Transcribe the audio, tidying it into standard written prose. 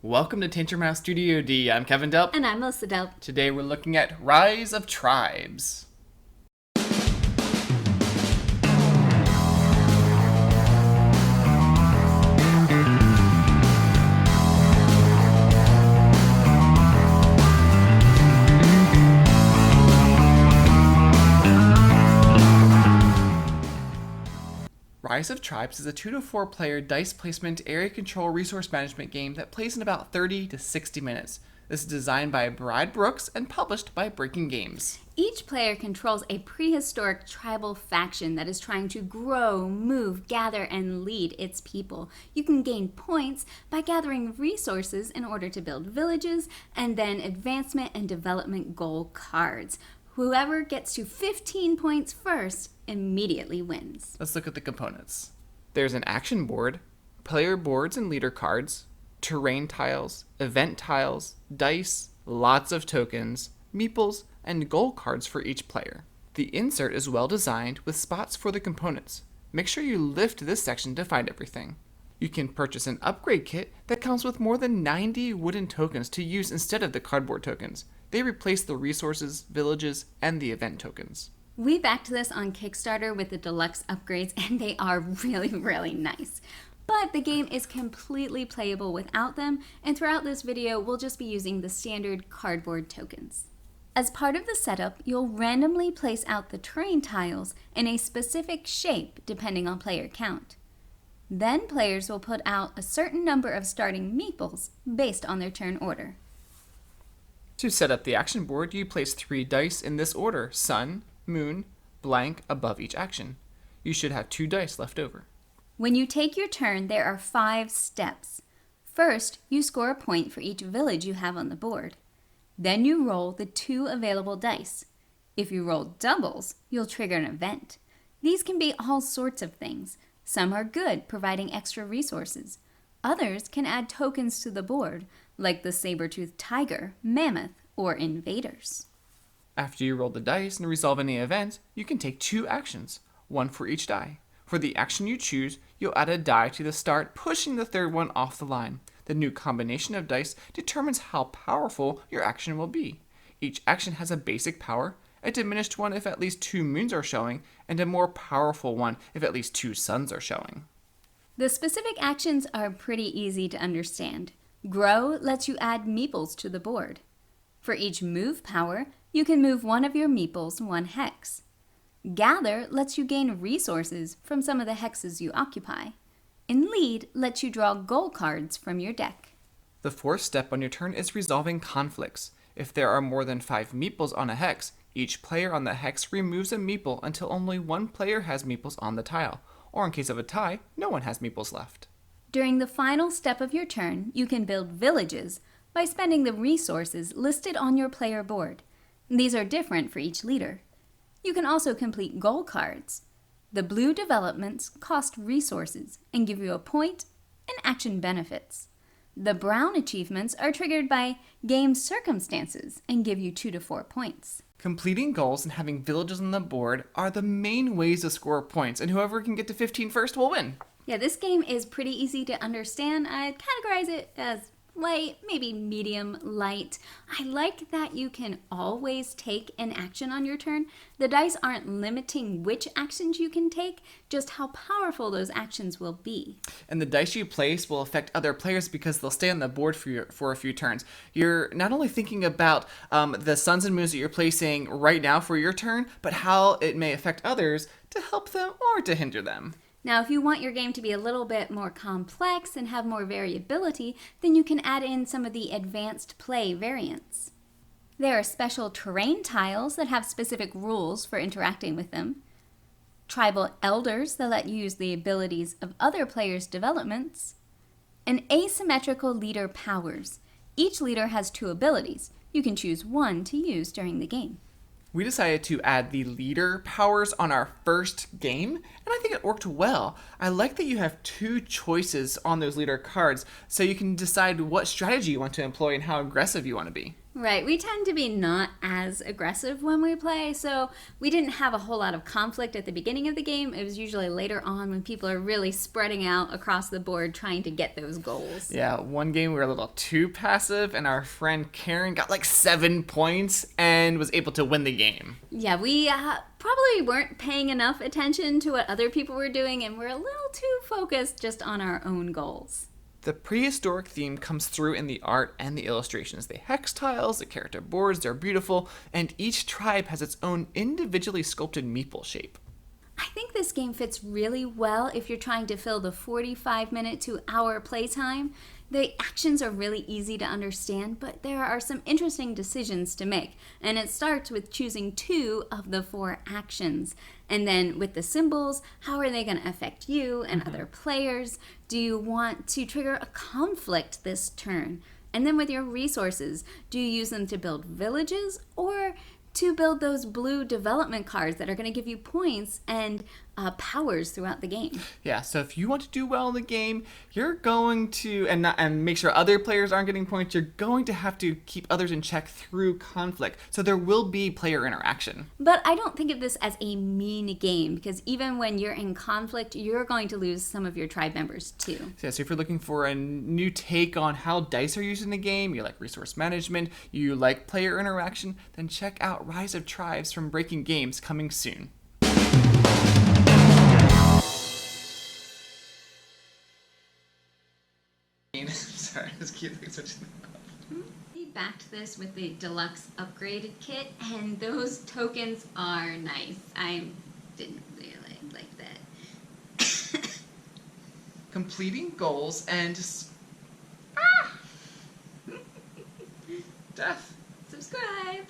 Welcome to Tintermouse Studio D. I'm Kevin Delp. And I'm Melissa Delp. Today we're looking at Rise of Tribes. Rise of Tribes is a 2 to 4 player dice placement area control resource management game that plays in about 30 to 60 minutes. This is designed by Brad Brooks and published by Breaking Games. Each player controls a prehistoric tribal faction that is trying to grow, move, gather, and lead its people. You can gain points by gathering resources in order to build villages, and then advancement and development goal cards. Whoever gets to 15 points first immediately wins. Let's look at the components. There's an action board, player boards and leader cards, terrain tiles, event tiles, dice, lots of tokens, meeples, and goal cards for each player. The insert is well designed with spots for the components. Make sure you lift this section to find everything. You can purchase an upgrade kit that comes with more than 90 wooden tokens to use instead of the cardboard tokens. They replace the resources, villages, and the event tokens. We backed this on Kickstarter with the deluxe upgrades, and they are really nice. But the game is completely playable without them, and throughout this video, we'll just be using the standard cardboard tokens. As part of the setup, you'll randomly place out the terrain tiles in a specific shape depending on player count. Then players will put out a certain number of starting meeples based on their turn order. To set up the action board, you place 3 dice in this order: sun, moon, blank above each action. You should have 2 dice left over. When you take your turn, there are 5 steps. First, you score a point for each village you have on the board. Then you roll the 2 available dice. If you roll doubles, you'll trigger an event. These can be all sorts of things. Some are good, providing extra resources. Others can add tokens to the board, like the saber-toothed tiger, mammoth, or invaders. After you roll the dice and resolve any event, you can take 2 actions, 1 for each die. For the action you choose, you'll add a die to the start, pushing the third one off the line. The new combination of dice determines how powerful your action will be. Each action has a basic power, a diminished one if at least 2 moons are showing, and a more powerful one if at least 2 suns are showing. The specific actions are pretty easy to understand. Grow lets you add meeples to the board. For each move power, you can move one of your meeples 1 hex. Gather lets you gain resources from some of the hexes you occupy. And lead lets you draw goal cards from your deck. The 4th step on your turn is resolving conflicts. If there are more than 5 meeples on a hex, each player on the hex removes a meeple until only 1 player has meeples on the tile, or in case of a tie, no one has meeples left. During the final step of your turn, you can build villages by spending the resources listed on your player board. These are different for each leader. You can also complete goal cards. The blue developments cost resources and give you a point and action benefits. The brown achievements are triggered by game circumstances and give you 2 to 4 points. Completing goals and having villages on the board are the main ways to score points, and whoever can get to 15 first will win. Yeah, this game is pretty easy to understand. I'd categorize it as light, maybe medium light. I like that you can always take an action on your turn. The dice aren't limiting which actions you can take, just how powerful those actions will be. And the dice you place will affect other players because they'll stay on the board for a few turns. You're not only thinking about the suns and moons that you're placing right now for your turn, but how it may affect others to help them or to hinder them. Now, if you want your game to be a little bit more complex and have more variability, then you can add in some of the advanced play variants. There are special terrain tiles that have specific rules for interacting with them, tribal elders that let you use the abilities of other players' developments, and asymmetrical leader powers. Each leader has 2 abilities. You can choose 1 to use during the game. We decided to add the leader powers on our first game, and I think it worked well. I like that you have 2 choices on those leader cards, so you can decide what strategy you want to employ and how aggressive you want to be. Right, we tend to be not as aggressive when we play, so we didn't have a whole lot of conflict at the beginning of the game. It was usually later on when people are really spreading out across the board trying to get those goals. Yeah, one game we were a little too passive, and our friend Karen got like 7 points and was able to win the game. Yeah, we probably weren't paying enough attention to what other people were doing, and we're a little too focused just on our own goals. The prehistoric theme comes through in the art and the illustrations. The hex tiles, the character boards, they're beautiful, and each tribe has its own individually sculpted meeple shape. I think this game fits really well if you're trying to fill the 45-minute to hour playtime. The actions are really easy to understand, but there are some interesting decisions to make. And it starts with choosing 2 of the 4 actions. And then with the symbols, how are they going to affect you and other players? Do you want to trigger a conflict this turn? And then with your resources, do you use them to build villages or to build those blue development cards that are going to give you points and powers throughout the game? Yeah, so if you want to do well in the game, you're going to, and make sure other players aren't getting points, you're going to have to keep others in check through conflict. So there will be player interaction. But I don't think of this as a mean game, because even when you're in conflict, you're going to lose some of your tribe members too. So if you're looking for a new take on how dice are used in the game, you like resource management, you like player interaction, then check out Rise of Tribes from Breaking Games, coming soon. Sorry, I just keep switching. We backed this with the deluxe upgraded kit, and those tokens are nice. I didn't really like that. Completing goals and death. Subscribe!